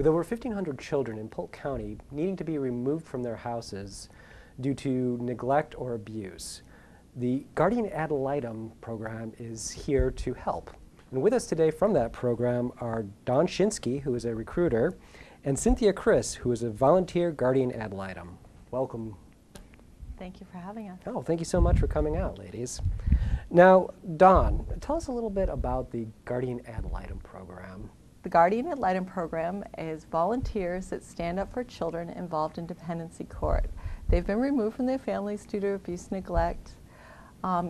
With over 1,500 children in Polk County needing to be removed from their houses due to neglect or abuse, the Guardian Ad Litem program is here to help. And with us today from that program are Dawn Shinsky, who is a recruiter, and Cynthia Chris, who is a volunteer Guardian Ad Litem. Welcome. Thank you for having us. Oh, thank you so much for coming out, ladies. Now, Dawn, tell us a little bit about the Guardian Ad Litem program. The Guardian Ad Litem program is volunteers that stand up for children involved in dependency court. They've been removed from their families due to abuse and neglect.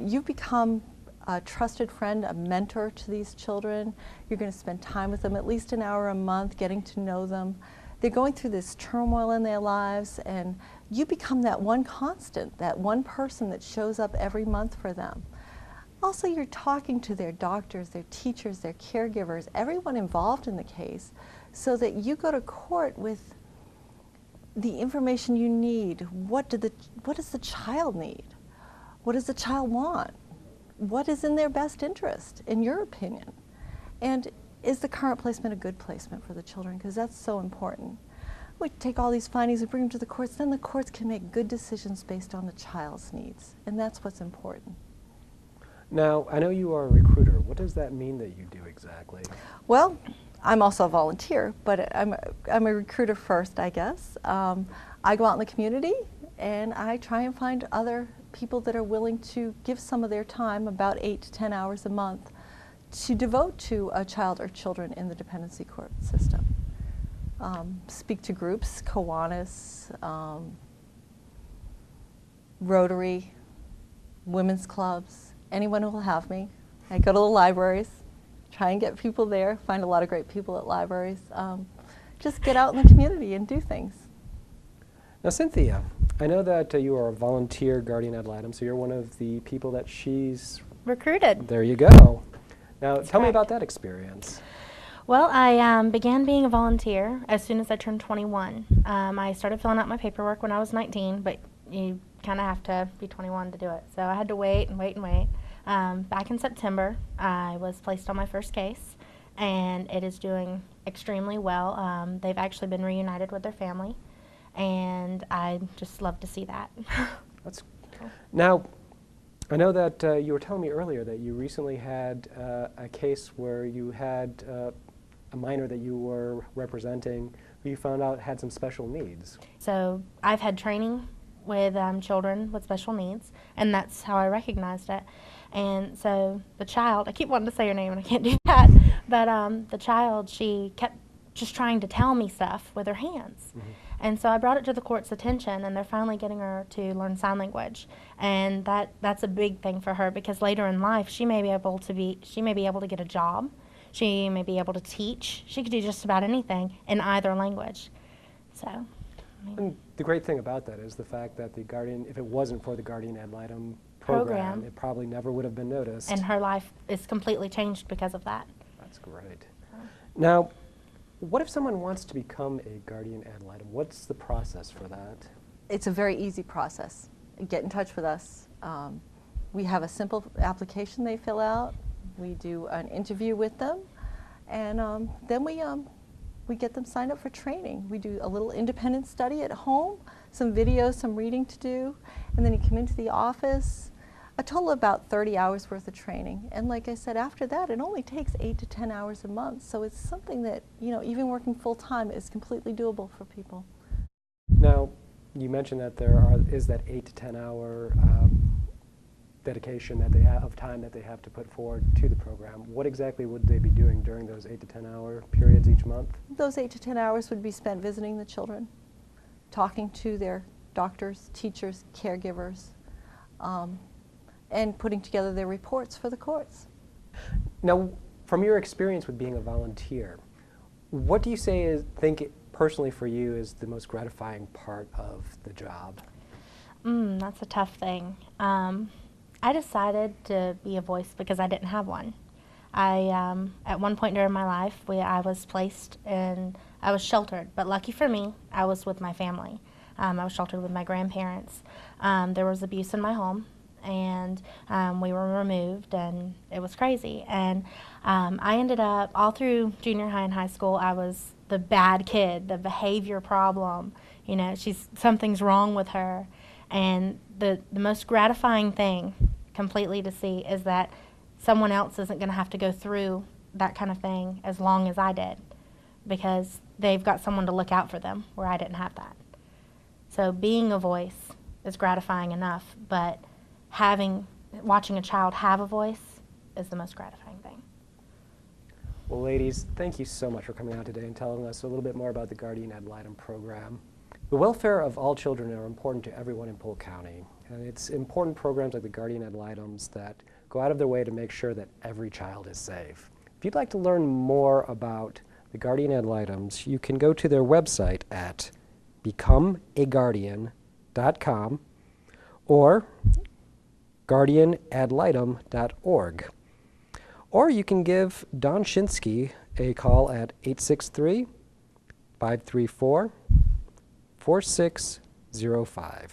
You've become a trusted friend, a mentor to these children. You're going to spend time with them, at least an hour a month, getting to know them. They're going through this turmoil in their lives, and you become that one constant, that one person that shows up every month for them. Also, you're talking to their doctors, their teachers, their caregivers, everyone involved in the case, so that you go to court with the information you need. What does the child need? What does the child want? What is in their best interest, in your opinion? And is the current placement a good placement for the children? Because that's so important. We take all these findings and bring them to the courts, then the courts can make good decisions based on the child's needs, and that's what's important. Now, I know you are a recruiter. What does that mean that you do exactly? Well, I'm also a volunteer, but I'm a recruiter first, I guess. I go out in the community and I try and find other people that are willing to give some of their time, about 8 to 10 hours a month, to devote to a child or children in the dependency court system. Speak to groups, Kiwanis, Rotary, women's clubs, anyone who will have me. I go to the libraries, try and get people there, find a lot of great people at libraries. Just get out in the community and do things. Now, Cynthia, I know that you are a volunteer Guardian Ad Litem, so you're one of the people that she's recruited. There you go. Now, tell me about that experience. Well, I began being a volunteer as soon as I turned 21. I started filling out my paperwork when I was 19, but you kind of have to be 21 to do it. So I had to wait and wait and wait. Back in September, I was placed on my first case, and it is doing extremely well. They've actually been reunited with their family, and I just love to see that. That's cool. Now, I know that you were telling me earlier that you recently had a case where you had a minor that you were representing who you found out had some special needs. So I've had training with children with special needs, and that's how I recognized it. And so the child, I keep wanting to say her name and I can't do that, but the child, she kept just trying to tell me stuff with her hands. Mm-hmm. And so I brought it to the court's attention, and they're finally getting her to learn sign language. And that's a big thing for her, because later in life she may be able to get a job, she may be able to teach, she could do just about anything in either language. So. And the great thing about that is the fact that the Guardian, if it wasn't for the Guardian Ad Litem program, it probably never would have been noticed. And her life is completely changed because of that. That's great. Now, what if someone wants to become a Guardian Ad Litem? What's the process for that? It's a very easy process. Get in touch with us. We have a simple application they fill out. We do an interview with them, and then we get them signed up for training. We do a little independent study at home, some videos, some reading to do, and then you come into the office. A total of about 30 hours worth of training. And like I said, after that, it only takes 8 to 10 hours a month. So it's something that, even working full time is completely doable for people. Now, you mentioned that is that 8 to 10 hour dedication that they have of time that they have to put forward to the program. What exactly would they be doing during those 8 to 10 hour periods each month? Those 8 to 10 hours would be spent visiting the children, talking to their doctors, teachers, caregivers, and putting together their reports for the courts. Now, from your experience with being a volunteer, what do you think personally for you is the most gratifying part of the job? That's a tough thing. I decided to be a voice because I didn't have one. At one point during my life, I was placed in, I was sheltered, but lucky for me, I was with my family. I was sheltered with my grandparents. There was abuse in my home, and we were removed, and it was crazy. And I ended up, all through junior high and high school, I was the bad kid, the behavior problem. You know, something's wrong with her. And the most gratifying thing completely to see is that someone else isn't going to have to go through that kind of thing as long as I did, because they've got someone to look out for them where I didn't have that. So being a voice is gratifying enough, but watching a child have a voice is the most gratifying thing. Well, ladies, thank you so much for coming out today and telling us a little bit more about the Guardian Ad Litem program. The welfare of all children are important to everyone in Polk County, and it's important programs like the Guardian Ad Litems that go out of their way to make sure that every child is safe. If you'd like to learn more about the Guardian Ad Litems, you can go to their website at becomeaguardian.com or guardianadlitem.org. Or you can give Don Shinsky a call at 863-534-4605.